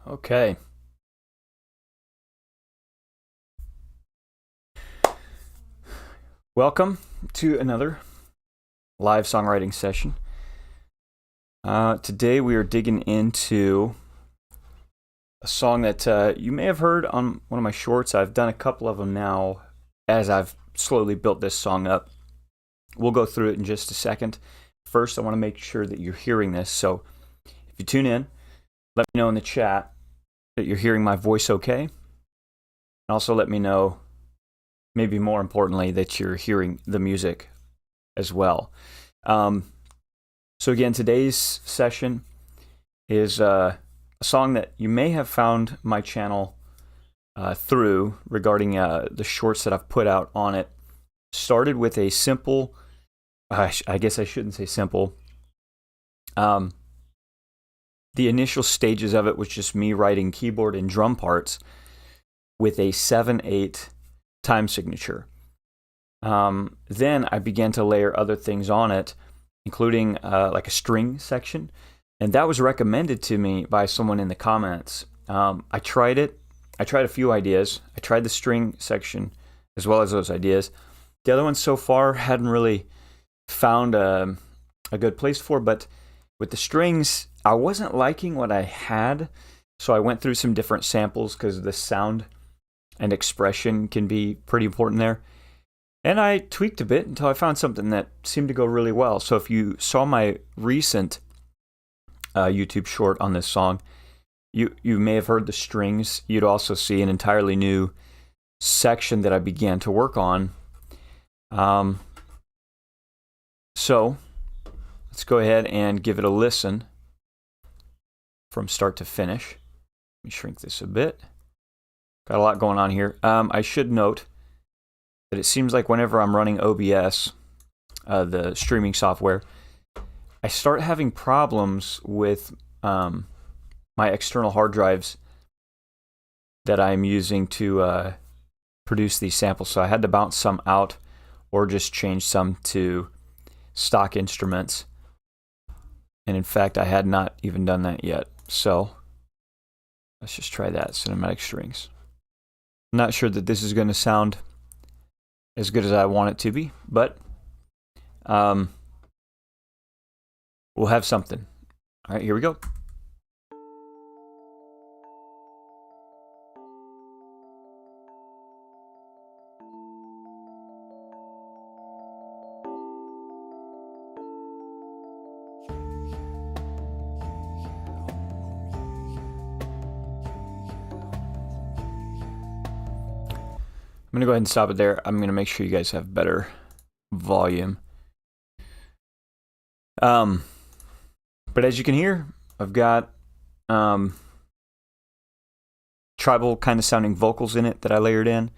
Okay. Welcome to another live songwriting session. Today we are digging into a song that you may have heard on one of my shorts. I've done a couple of them now as I've slowly built this song up. We'll go through it in just a second. First, I want to make sure that you're hearing this. So if you tune in, let me know in the chat that you're hearing my voice okay. And also let me know, maybe more importantly, that you're hearing the music as well. So again, today's session is a song that you may have found my channel through regarding the shorts that I've put out on it. Started with a simple, I guess I shouldn't say simple. The initial stages of it was just me writing keyboard and drum parts with a 7/8 time signature. Then I began to layer other things on it, including like a string section, and that was recommended to me by someone in the comments. I tried it. I tried a few ideas. I tried the string section as well as those ideas. The other ones so far hadn't really found a good place for, but with the strings, I wasn't liking what I had, so I went through some different samples because the sound and expression can be pretty important there. And I tweaked a bit until I found something that seemed to go really well. So if you saw my recent YouTube short on this song, you may have heard the strings. You'd also see an entirely new section that I began to work on. So let's go ahead and give it a listen from start to finish. Let me shrink this a bit. Got a lot going on here. I should note that it seems like whenever I'm running OBS, the streaming software, I start having problems with my external hard drives that I'm using to produce these samples. So I had to bounce some out or just change some to stock instruments. And in fact, I had not even done that yet. So let's just try that, cinematic strings. I'm not sure that this is going to sound as good as I want it to be, but we'll have something. All right, here we go. I'm going to go ahead and stop it there. I'm going to make sure you guys have better volume. But as you can hear, I've got tribal kind of sounding vocals in it that I layered in.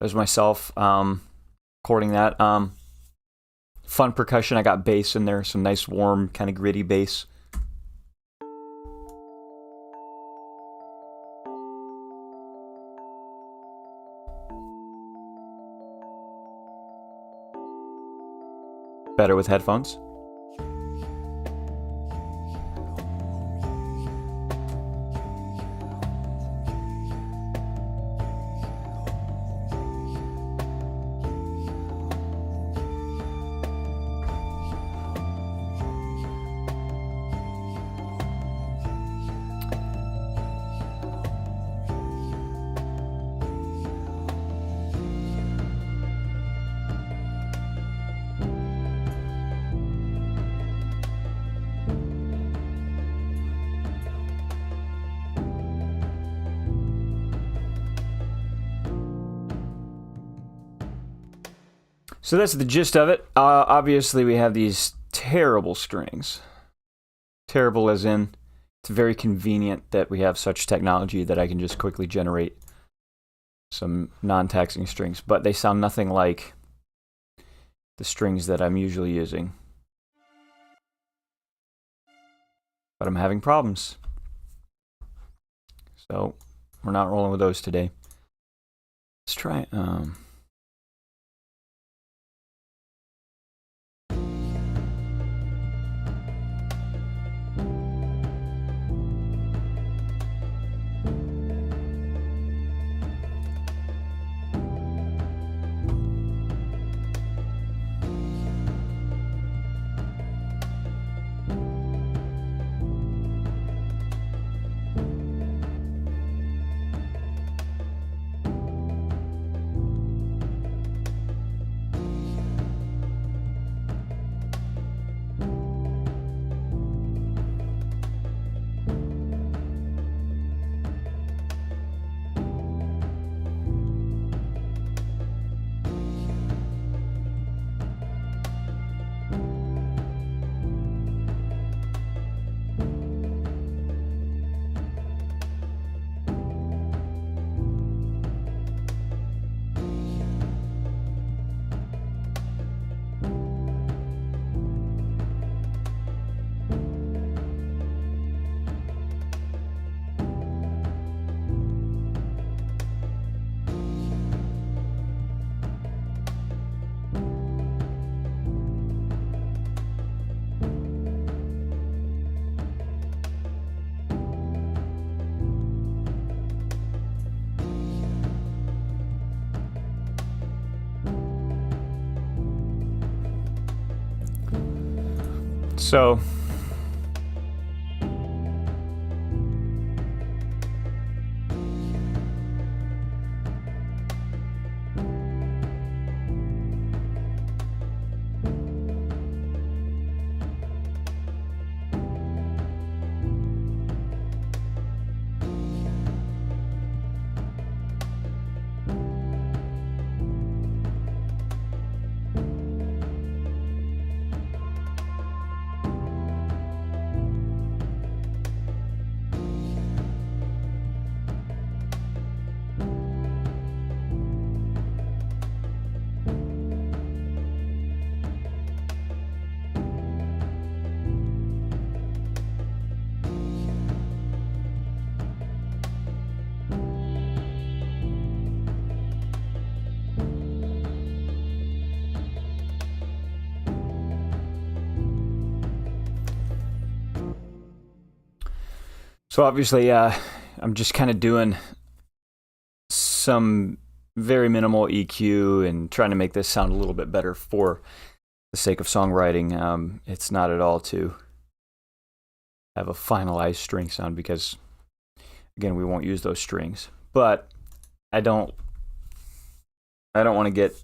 There's myself recording that. Fun percussion. I got bass in there, some nice warm kind of gritty bass. Better with headphones. So that's the gist of it. Obviously, we have these terrible strings. Terrible as in, it's very convenient that we have such technology that I can just quickly generate some non-taxing strings, but they sound nothing like the strings that I'm usually using. But I'm having problems. So, we're not rolling with those today. Let's try, So obviously, I'm just kind of doing some very minimal EQ and trying to make this sound a little bit better for the sake of songwriting. It's not at all to have a finalized string sound because, again, we won't use those strings. But I don't want to get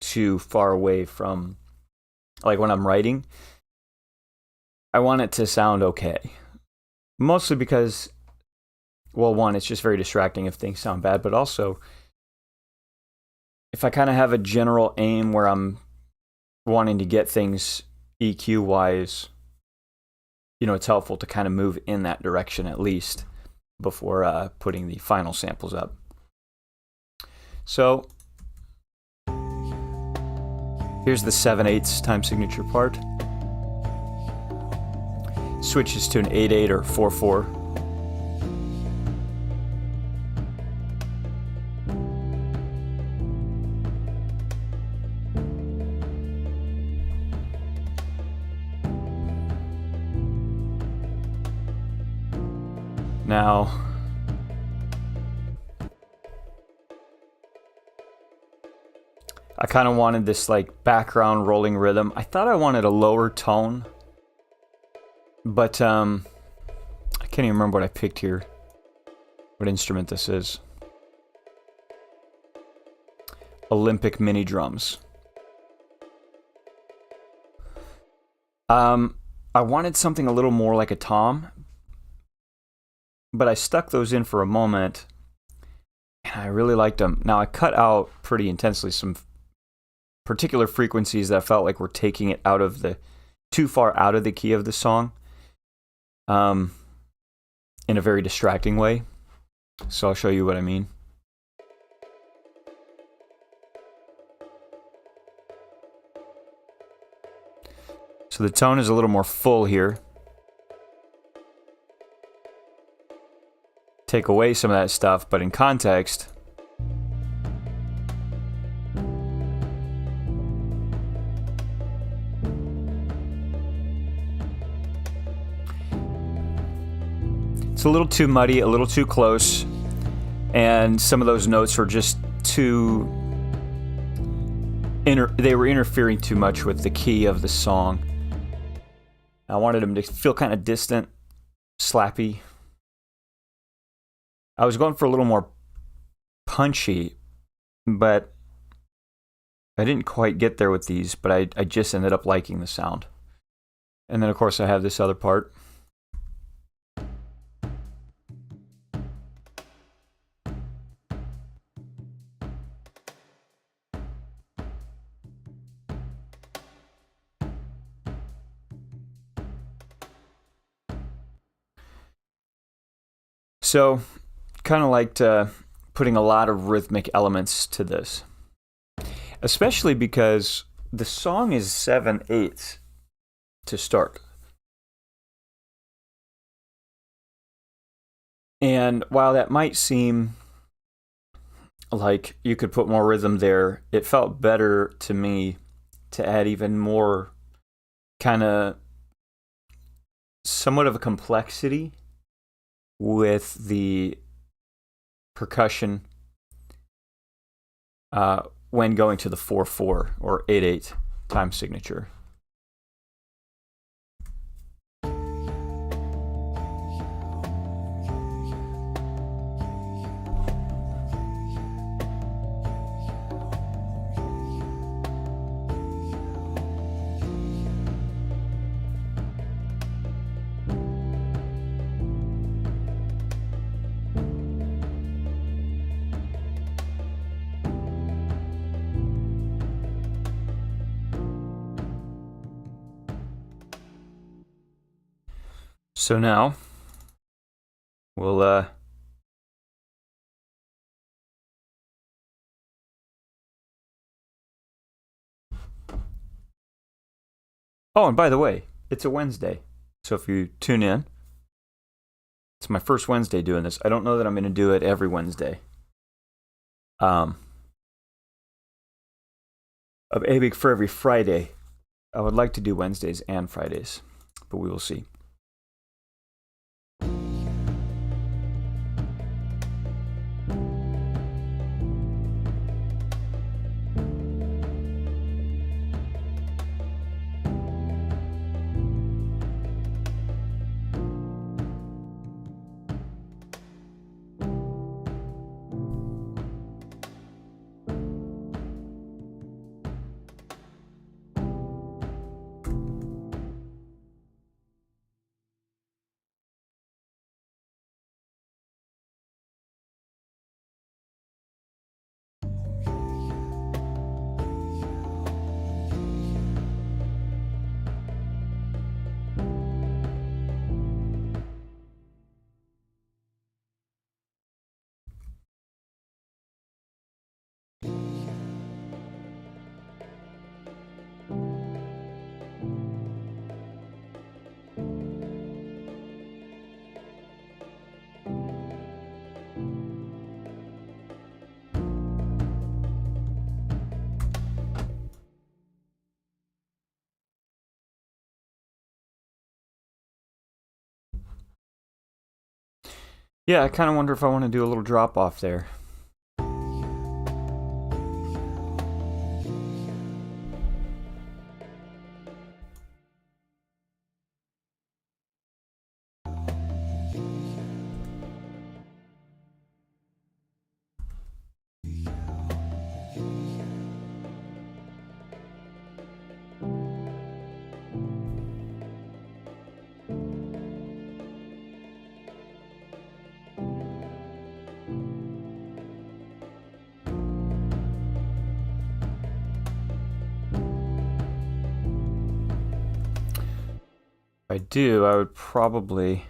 too far away from, like when I'm writing, I want it to sound okay. Mostly because, well, one, it's just very distracting if things sound bad, but also if I kind of have a general aim where I'm wanting to get things EQ-wise, it's helpful to kind of move in that direction at least before putting the final samples up. So here's the 7/8 time signature part. Switches to an 8/8 or 4/4. Now, I kind of wanted this like background rolling rhythm. I thought I wanted a lower tone. But I can't even remember what I picked here. What instrument this is. Olympic mini drums. I wanted something a little more like a tom, but I stuck those in for a moment, and I really liked them. Now I cut out pretty intensely some particular frequencies that I felt like were taking it out of too far out of the key of the song. In a very distracting way. So I'll show you what I mean. So the tone is a little more full here. Take away some of that stuff, but in context, it's a little too muddy, a little too close, and some of those notes were just too... they were interfering too much with the key of the song. I wanted them to feel kind of distant, slappy. I was going for a little more punchy, but I didn't quite get there with these, but I just ended up liking the sound. And then, of course, I have this other part. So, kind of liked putting a lot of rhythmic elements to this. Especially because the song is 7/8 to start. And while that might seem like you could put more rhythm there, it felt better to me to add even more kind of somewhat of a complexity with the percussion when going to the 4/4 or 8/8 time signature. So now we'll oh, and by the way, it's a Wednesday. So if you tune in, it's my first Wednesday doing this. I don't know that I'm going to do it every Wednesday. I'm aiming for every Friday. I would like to do Wednesdays and Fridays, but we will see. Yeah, I kind of wonder if I want to do a little drop off there. If I do, I would probably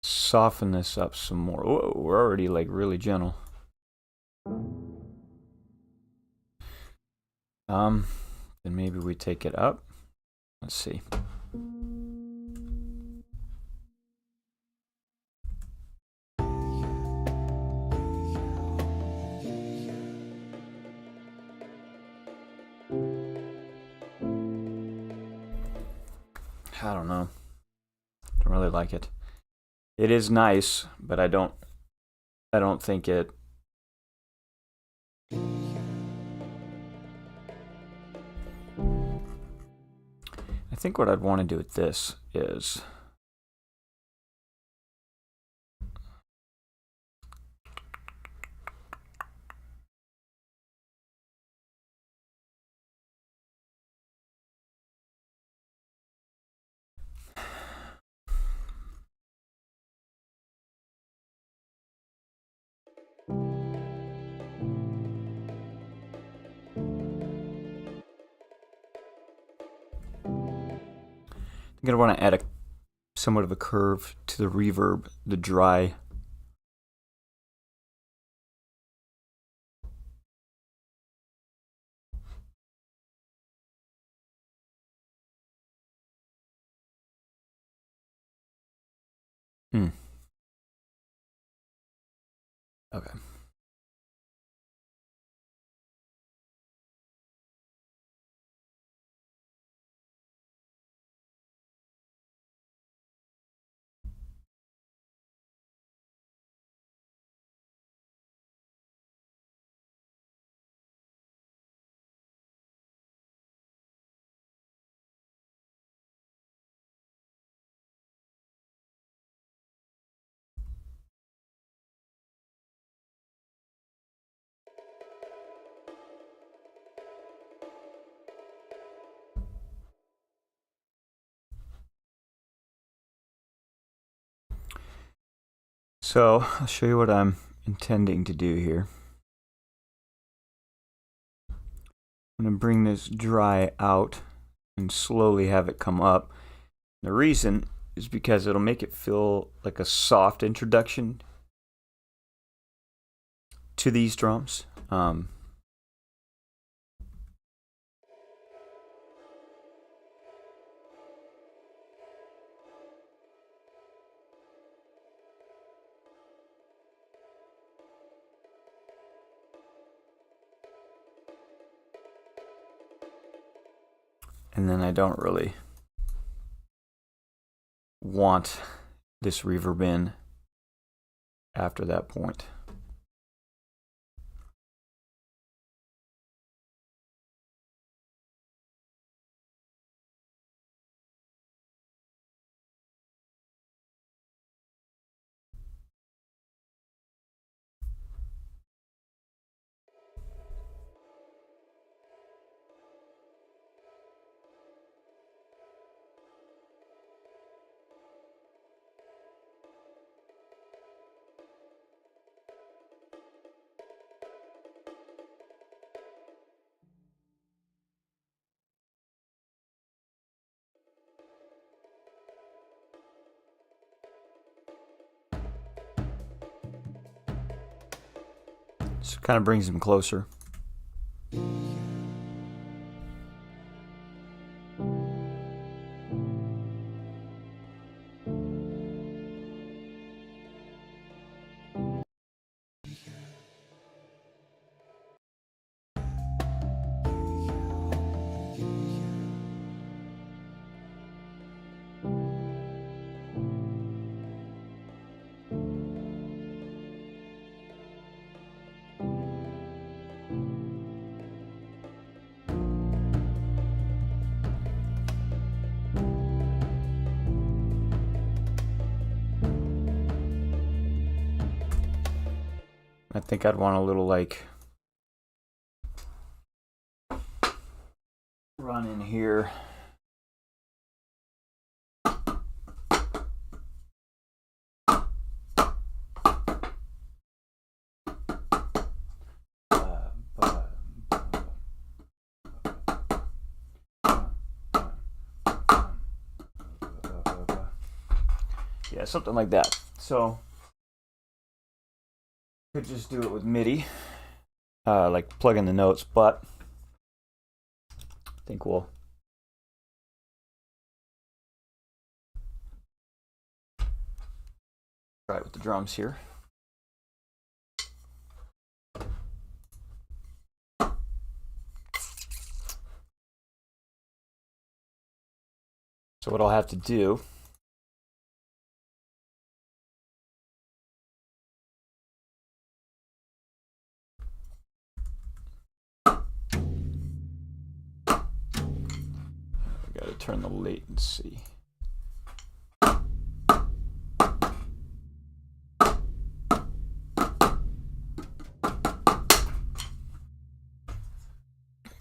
soften this up some more. Whoa, we're already like really gentle. Then maybe we take it up. Let's see. I don't know. Don't really like it. It is nice, but I don't think it. I think what I'd want to do with this is I'm going to want to add somewhat of a curve to the reverb, the dry. Okay. So I'll show you what I'm intending to do here. I'm going to bring this dry out and slowly have it come up. The reason is because it'll make it feel like a soft introduction to these drums. And then I don't really want this reverb in after that point. So it kind of brings them closer. I think I'd want a little like run in here. Yeah, something like that. So could just do it with MIDI, like plug in the notes, but I think we'll try it with the drums here. So what I'll have to do to turn the latency.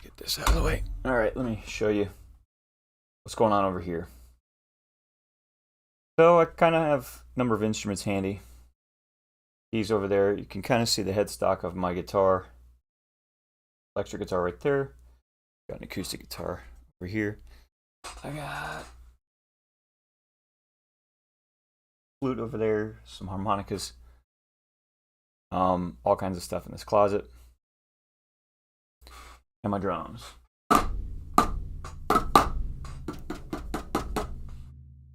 Get this out of the way. All right, let me show you what's going on over here. So I kind of have a number of instruments handy. Keys over there. You can kind of see the headstock of my guitar. Electric guitar right there. Got an acoustic guitar over here. I got flute over there, some harmonicas, all kinds of stuff in this closet, and my drums.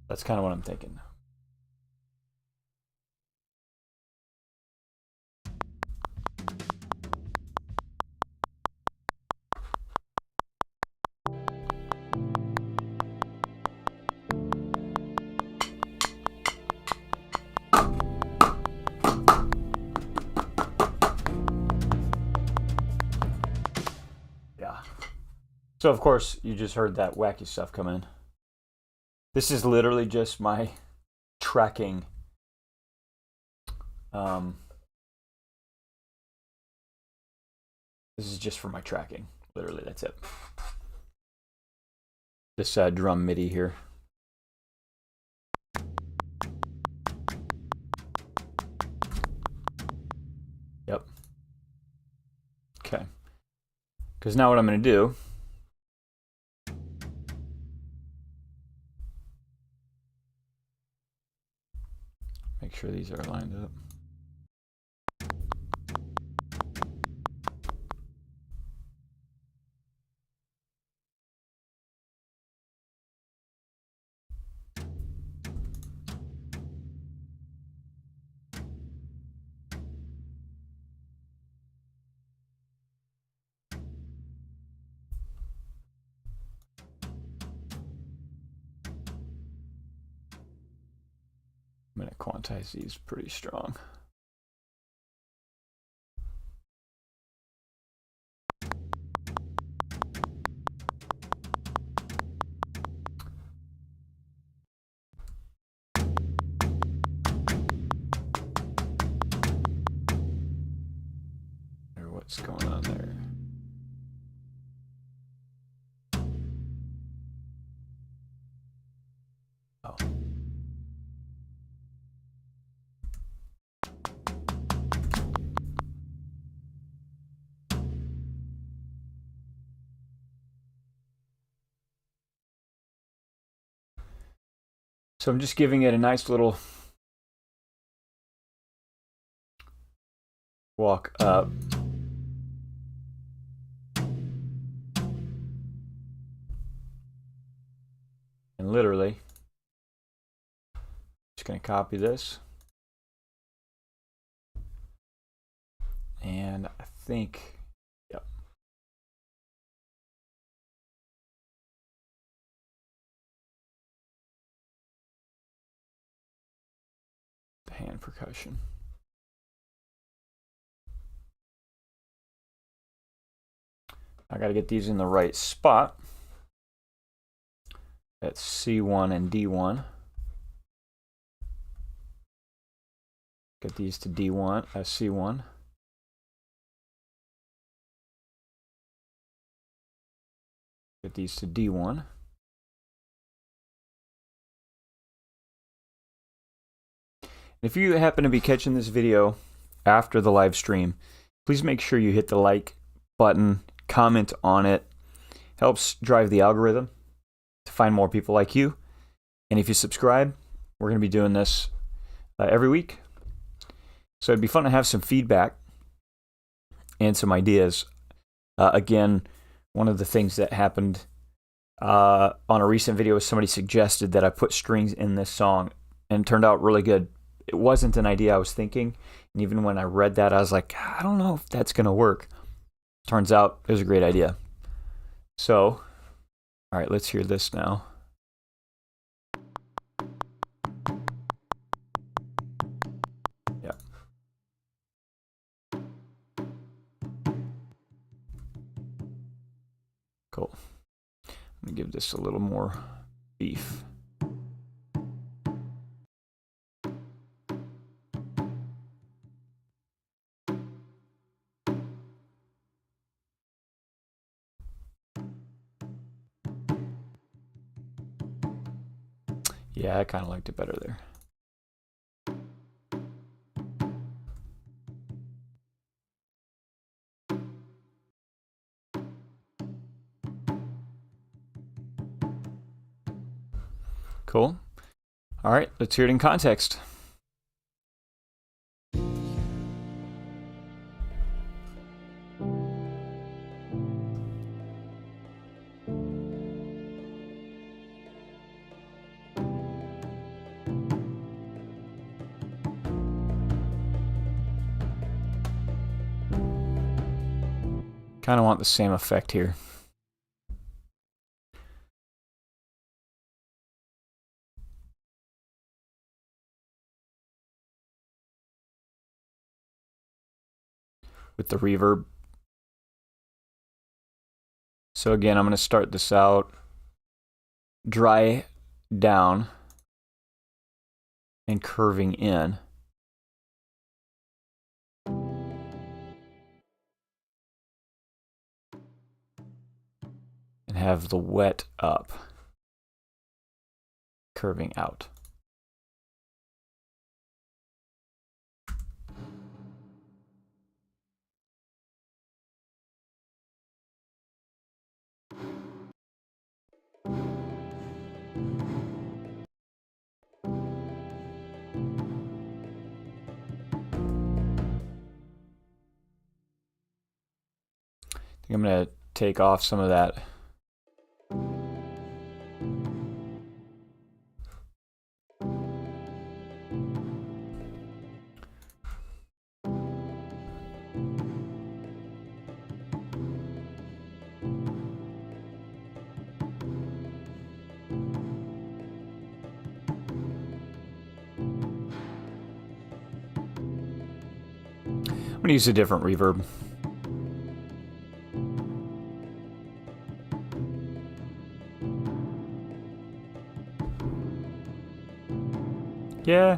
That's kind of what I'm thinking. So of course you just heard that wacky stuff come in. This is literally just my tracking. This is just for my tracking. Literally, that's it. This drum MIDI here. Yep. Okay. Because now what I'm going to do Make sure these are lined up. I'm going to quantize these pretty strong. What's going on there? Oh. So I'm just giving it a nice little walk up. And literally, just going to copy this. And I think, yep. The hand percussion. I got to get these in the right spot. That's C1 and D1. Get these to D1, C1. Get these to D1. If you happen to be catching this video after the live stream, please make sure you hit the like button, comment on it. Helps drive the algorithm to find more people like you. And if you subscribe, we're going to be doing this every week. So it'd be fun to have some feedback and some ideas. Again, one of the things that happened on a recent video was somebody suggested that I put strings in this song, and it turned out really good. It wasn't an idea I was thinking, and even when I read that, I was like, I don't know if that's going to work. Turns out it was a great idea. So, all right, let's hear this now. Yeah. Cool. I'm going to give this a little more beef. Yeah, I kind of liked it better there. Cool. All right, let's hear it in context. Kind of want the same effect here. With the reverb. So again, I'm going to start this out dry down and curving in. And have the wet up, curving out. think I'm going to take off some of that. I'm going to use a different reverb. Yeah.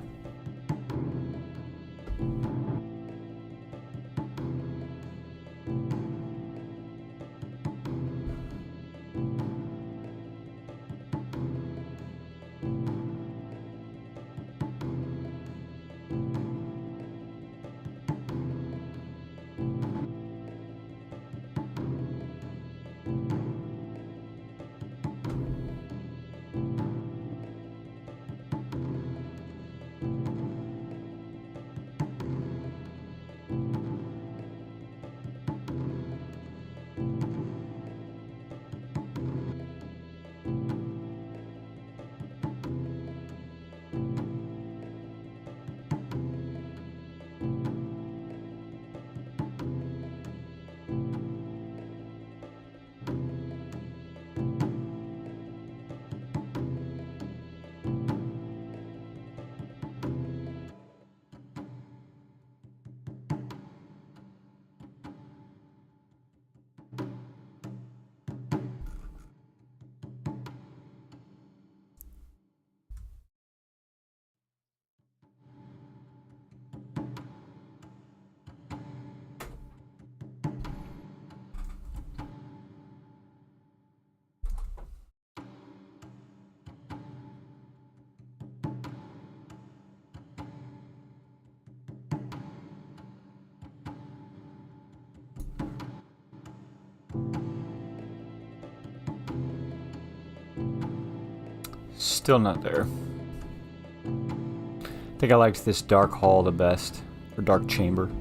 Still not there. I think I liked this dark hall the best, or dark chamber.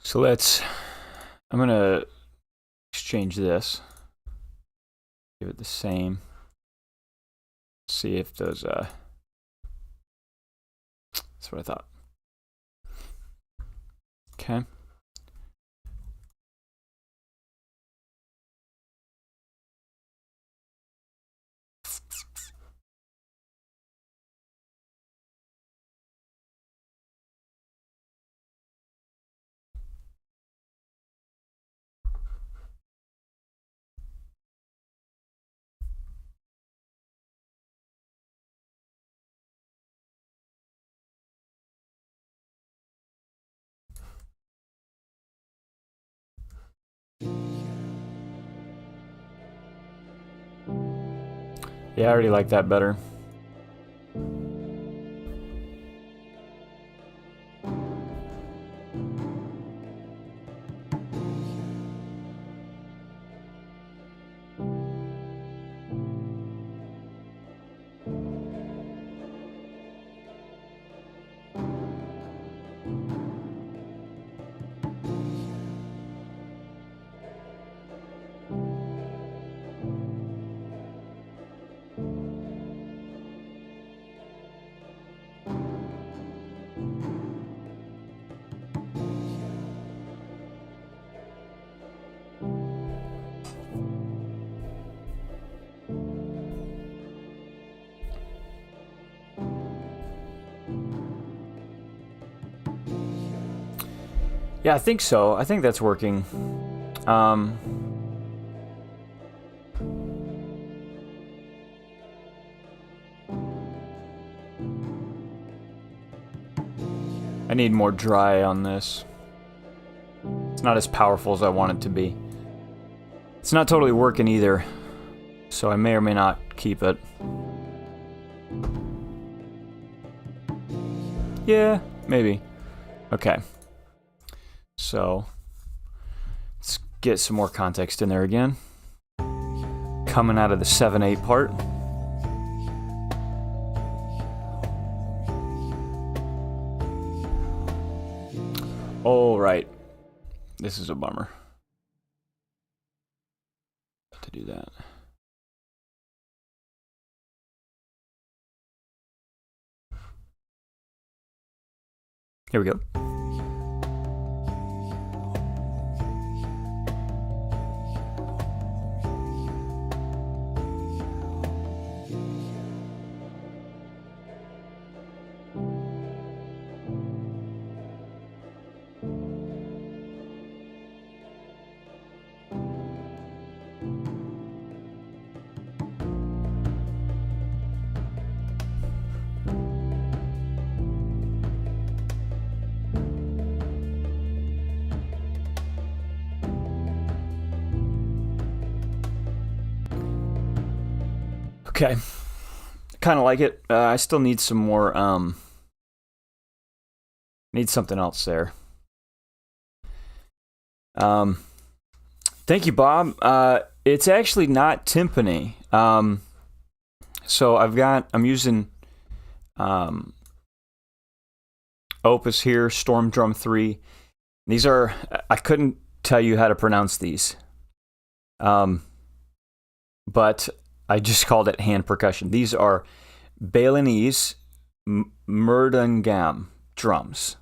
So I'm gonna exchange this, give it the same, see if those, that's what I thought. Okay. Yeah, I already like that better. Yeah, I think so. I think that's working. I need more dry on this. It's not as powerful as I want it to be. It's not totally working either, so I may or may not keep it. Yeah, maybe. Okay. So, let's get some more context in there again. Coming out of the 7/8 part. Oh, right. This is a bummer. To do that. Here we go. Okay. Kind of like it. I still need some more, need something else there. Thank you, Bob. It's actually not timpani. So I'm using, Opus here, Storm Drum 3. These are, I couldn't tell you how to pronounce these. But I just called it hand percussion. These are Balinese Murdangam drums.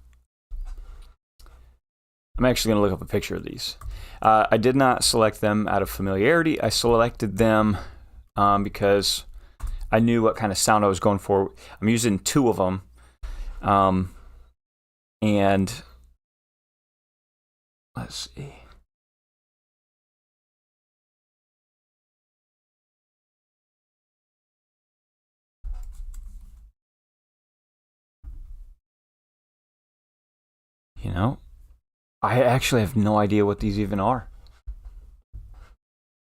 I'm actually going to look up a picture of these. I did not select them out of familiarity. I selected them because I knew what kind of sound I was going for. I'm using 2 of them. And let's see. You know, I actually have no idea what these even are.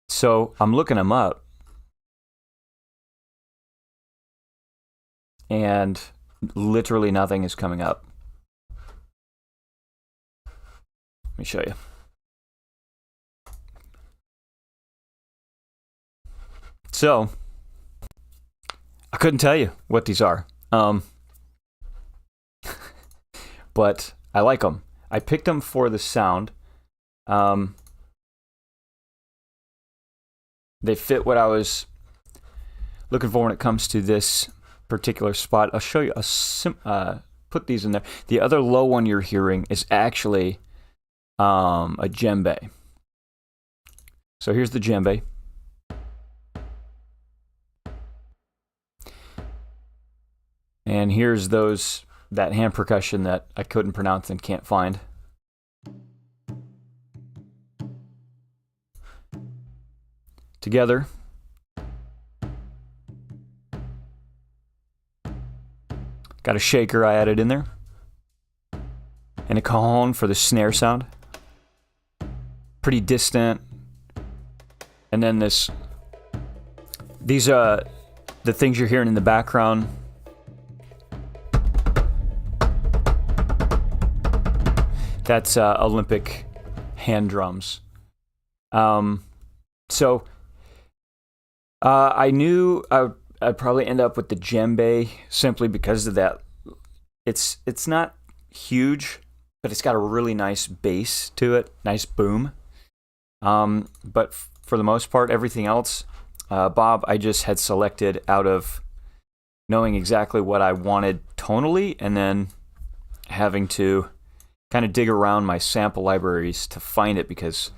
So I'm looking them up. And literally nothing is coming up. Let me show you. So, I couldn't tell you what these are. But I like them. I picked them for the sound. They fit what I was looking for when it comes to this particular spot. I'll show you put these in there. The other low one you're hearing is actually a djembe. So here's the djembe. And here's that hand percussion that I couldn't pronounce and can't find. Together. Got a shaker I added in there. And a cajon for the snare sound. Pretty distant. And then these are the things you're hearing in the background. That's Olympic hand drums. So I knew I'd probably end up with the djembe simply because of that. It's not huge, but it's got a really nice bass to it, nice boom. But for the most part, everything else, Bob, I just had selected out of knowing exactly what I wanted tonally, and then having to kind of dig around my sample libraries to find it, because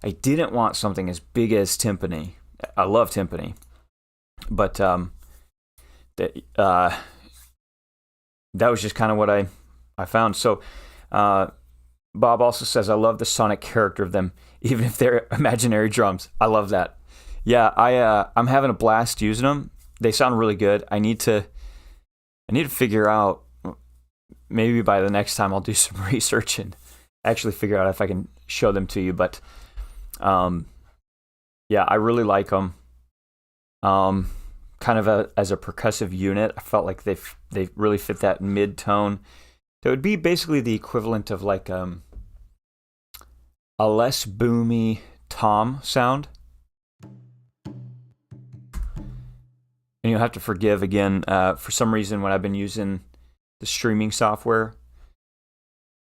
I didn't want something as big as timpani. I love timpani, but that was just kind of what I found. So Bob also says, I love the sonic character of them, even if they're imaginary drums. I love that. Yeah, I'm having a blast using them. They sound really good. I need to figure out, maybe by the next time I'll do some research and actually figure out if I can show them to you. But yeah, I really like them. Kind of as a percussive unit, I felt like they really fit that mid-tone. It would be basically the equivalent of like a less boomy tom sound. And you'll have to forgive again, for some reason when I've been using the streaming software,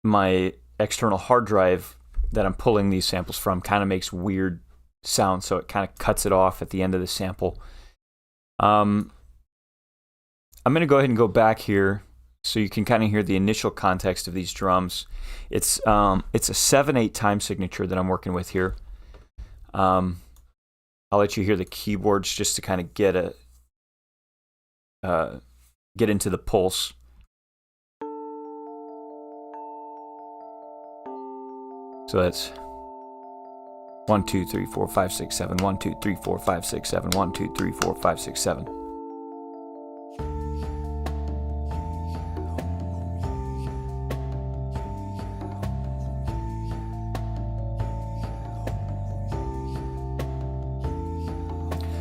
my external hard drive that I'm pulling these samples from kind of makes weird sounds, so it kind of cuts it off at the end of the sample. I'm going to go ahead and go back here so you can kind of hear the initial context of these drums. It's a 7/8 time signature that I'm working with here. I'll let you hear the keyboards just to kind of get into the pulse. So that's 1, 2, 3, 4, 5, 6, 7. 1, 2, 3, 4, 5, 6, 7. 1, 2, 3, 4, 5, 6, 7.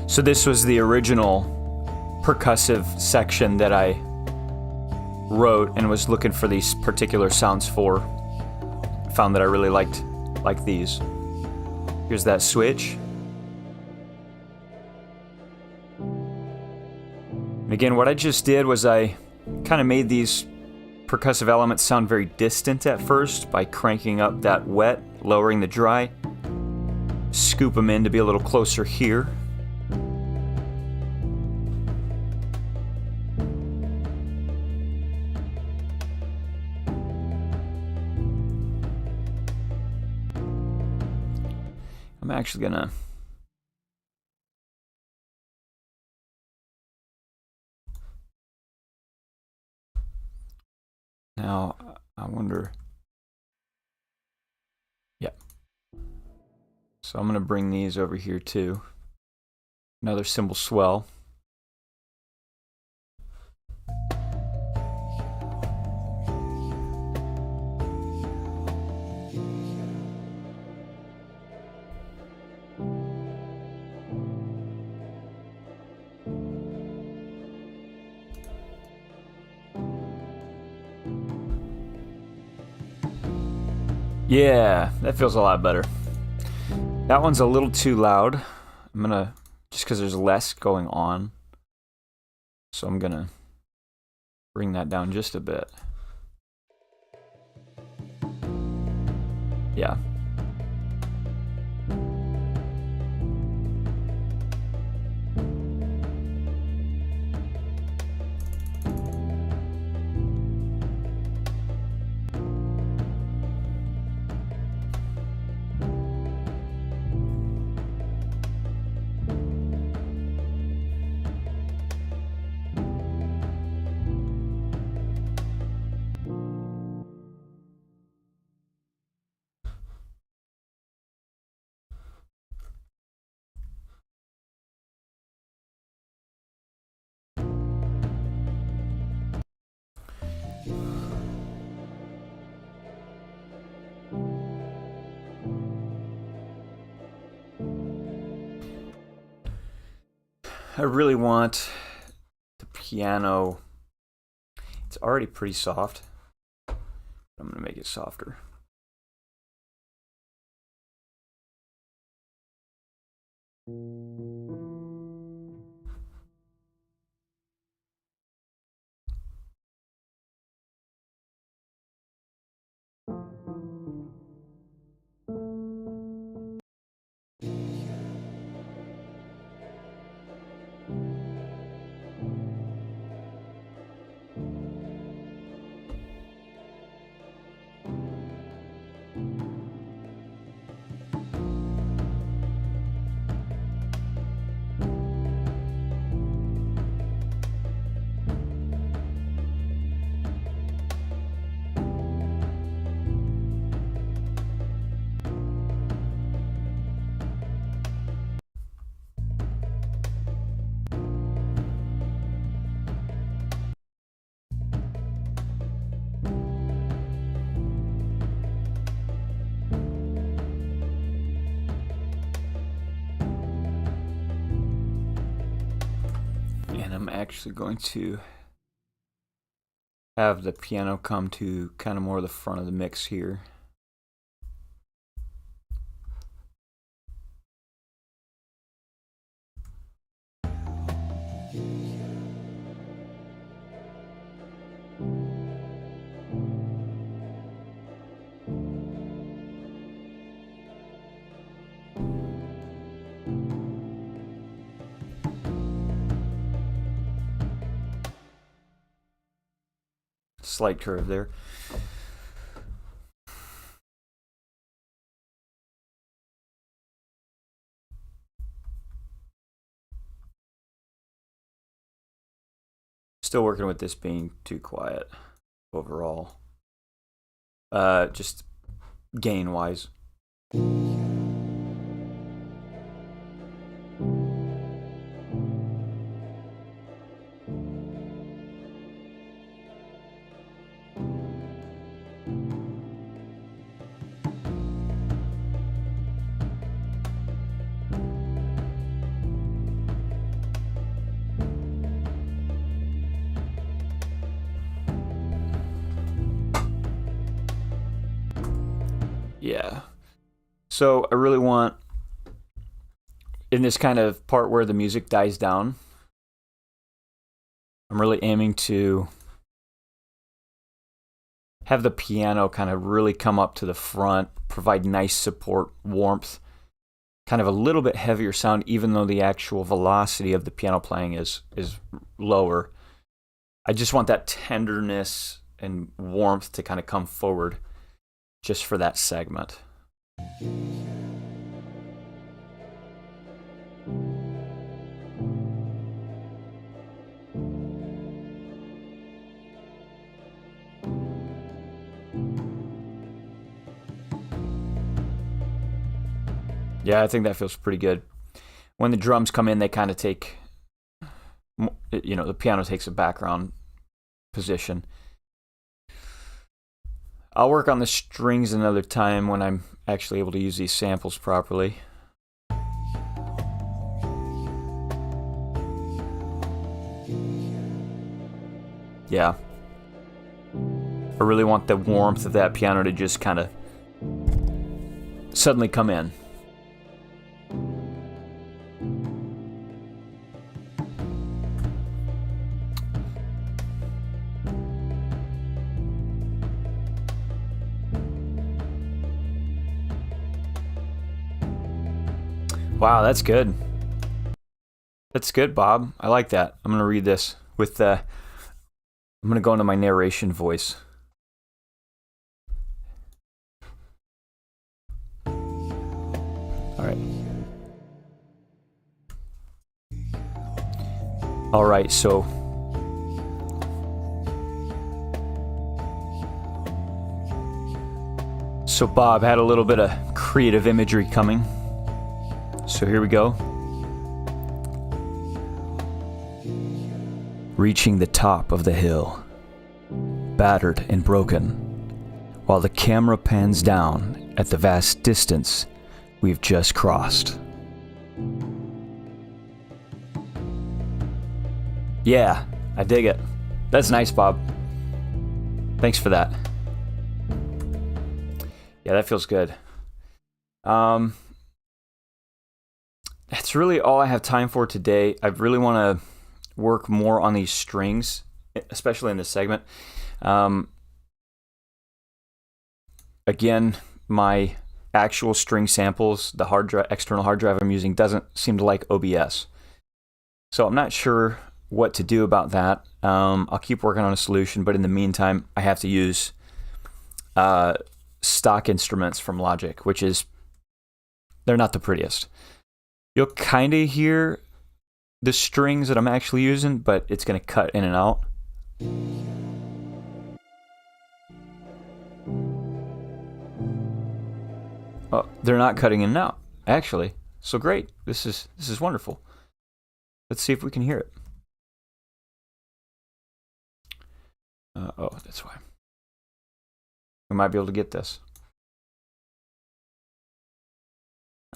So this was the original percussive section that I wrote and was looking for these particular sounds for. Found that I really liked these. Here's that switch. And again, what I just did was I kind of made these percussive elements sound very distant at first by cranking up that wet, lowering the dry. Scoop them in to be a little closer here. I'm actually gonna now, I wonder, yeah. So I'm gonna bring these over here too. Another cymbal swell. Yeah, that feels a lot better. That one's a little too loud. I'm gonna, just because there's less going on. So I'm gonna bring that down just a bit. Yeah. I really want the piano. It's already pretty soft. I'm gonna make it softer. actually going to have the piano come to kind of more the front of the mix here. Slight curve there. Still working with this being too quiet overall. Just gain wise. Yeah. So I really want, in this kind of part where the music dies down, I'm really aiming to have the piano kind of really come up to the front, provide nice support, warmth, kind of a little bit heavier sound, even though the actual velocity of the piano playing is lower. I just want that tenderness and warmth to kind of come forward just for that segment. Yeah, I think that feels pretty good. When the drums come in, they kind of take, you know, the piano takes a background position. I'll work on the strings another time when I'm actually able to use these samples properly. Yeah. I really want the warmth of that piano to just kind of suddenly come in. Wow, that's good. That's good, Bob. I like that. I'm going to read this with the... I'm going to go into my narration voice. All right. All right, so... So Bob had a little bit of creative imagery coming. So here we go. Reaching the top of the hill, battered and broken, while the camera pans down at the vast distance we've just crossed. Yeah, I dig it. That's nice, Bob. Thanks for that. Yeah, that feels good. That's really all I have time for today. I really want to work more on these strings, especially in this segment. Again, my actual string samples, the external hard drive I'm using, doesn't seem to like OBS. So I'm not sure what to do about that. I'll keep working on a solution, but in the meantime, I have to use stock instruments from Logic, which is, they're not the prettiest. You'll kind of hear the strings that I'm actually using, but it's going to cut in and out. Oh, they're not cutting in and out, actually. So great. This is wonderful. Let's see if we can hear it. Oh, that's why. We might be able to get this.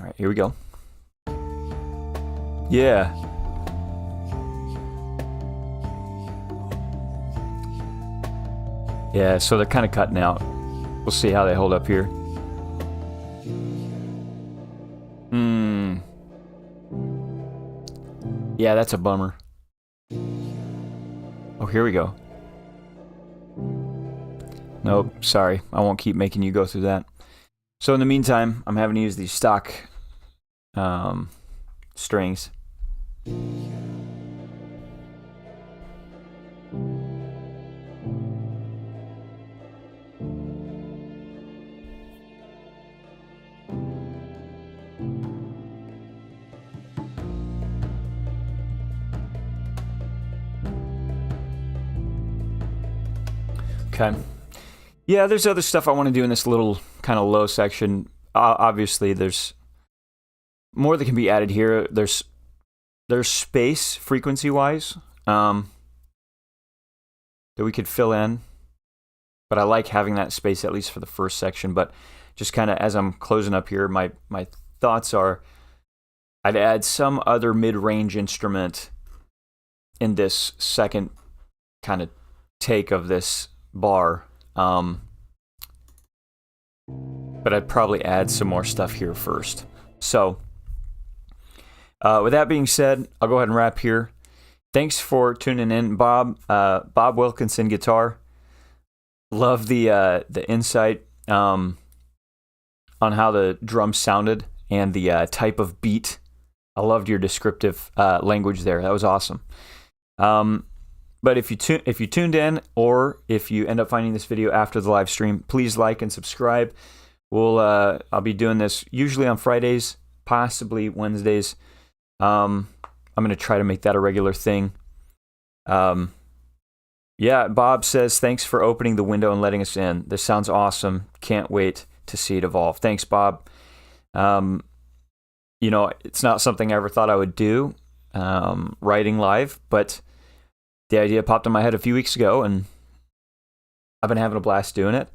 All right, here we go. Yeah. Yeah, so they're kind of cutting out. We'll see how they hold up here. Yeah, that's a bummer. Oh, here we go. Nope, sorry. I won't keep making you go through that. So in the meantime, I'm having to use these stock strings. Okay. Yeah, there's other stuff I want to do in this little kind of low section. Obviously, there's more that can be added here. There's space frequency-wise that we could fill in, but I like having that space at least for the first section. But just kind of as I'm closing up here, my thoughts are I'd add some other mid-range instrument in this second kind of take of this bar, but I'd probably add some more stuff here first. So with that being said, I'll go ahead and wrap here. Thanks for tuning in, Bob. Bob Wilkinson guitar. Love the insight on how the drums sounded and the type of beat. I loved your descriptive language there. That was awesome. But if you tuned in, or if you end up finding this video after the live stream, please like and subscribe. I'll be doing this usually on Fridays, possibly Wednesdays. I'm gonna try to make that a regular thing. Yeah, Bob says thanks for opening the window and letting us in. This sounds awesome. Can't wait to see it evolve. Thanks, Bob. You know, it's not something I ever thought I would do, writing live, but the idea popped in my head a few weeks ago, and I've been having a blast doing it.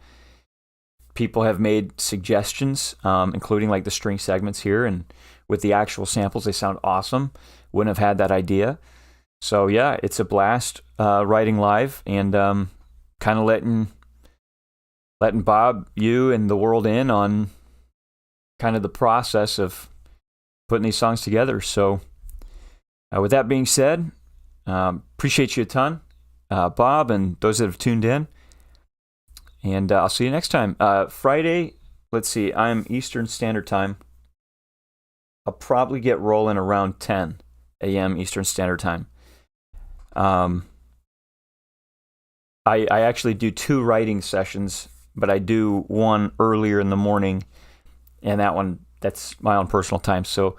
People have made suggestions, including like the string segments here, and with the actual samples, they sound awesome. Wouldn't have had that idea. So yeah, it's a blast writing live, and kind of letting Bob, you, and the world in on kind of the process of putting these songs together. So with that being said, appreciate you a ton, Bob, and those that have tuned in. And I'll see you next time. Friday, let's see, I'm Eastern Standard Time. I'll probably get rolling around 10 a.m. Eastern Standard Time. I actually do 2 writing sessions, but I do one earlier in the morning, and that's my own personal time. So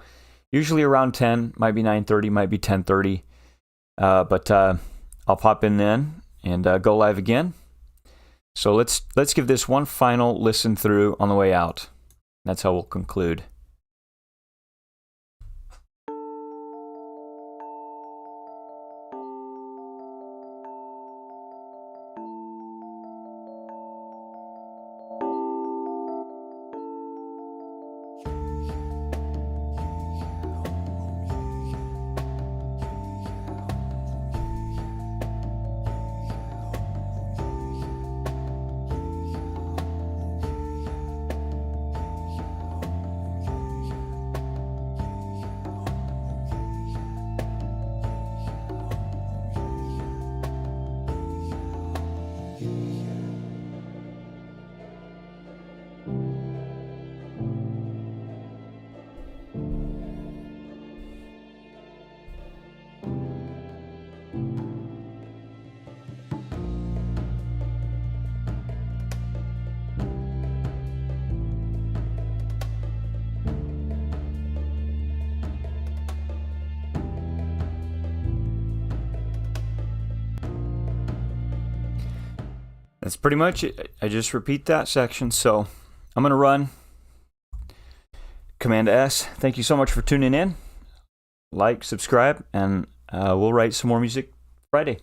usually around 10, might be 9:30, might be 10:30. But I'll pop in then and go live again. So let's give this one final listen through on the way out. That's how we'll conclude. That's pretty much it. I just repeat that section. So I'm going to run Command S. Thank you so much for tuning in. Like, subscribe, and we'll write some more music Friday.